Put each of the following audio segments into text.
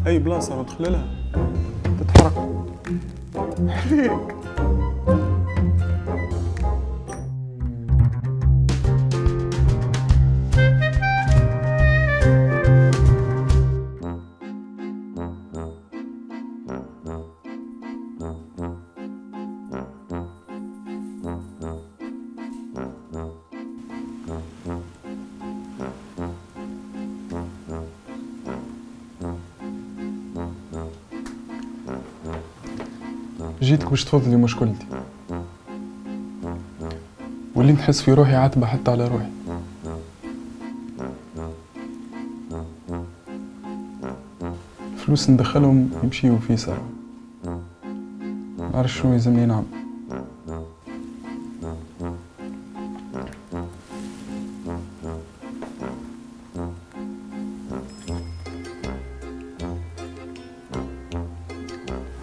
اي بلاصه ندخل لها تتحرك عليك. جيتك باش تفضلي مشكلتي واللي نحس في روحي عاتبة حتى على روحي. فلوس ندخلهم يمشيو في ساعة، معرفش شنو يلزمني نعمل.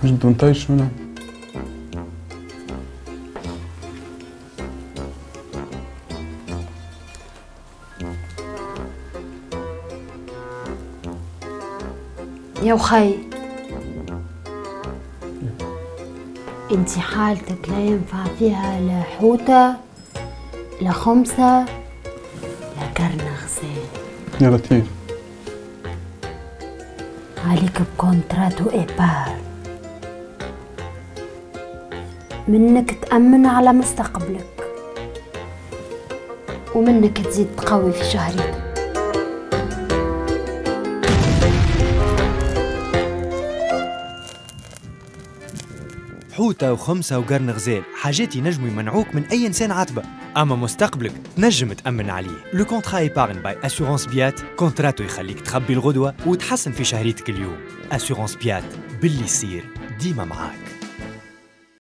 مش بدون طيب شنو نعمل؟ يا وخي انتي حالتك لا ينفع فيها لا حوتة لا خمسة لا كرنة غزال. يا لطيف عليك بكونتراتو إيبار، منك تأمن على مستقبلك ومنك تزيد تقوي في شهريتك. حوتة وخمسة وقرن غزال حاجات ينجموا يمنعوك من أي إنسان عاتبة، أما مستقبلك تنجم تأمن عليه. لو كونترا إيبارن باي أسورانس بيات، كونتراتو يخليك تخبي الغدوة وتحسن في شهريتك اليوم. أسورانس بيات، باللي يصير ديما معاك.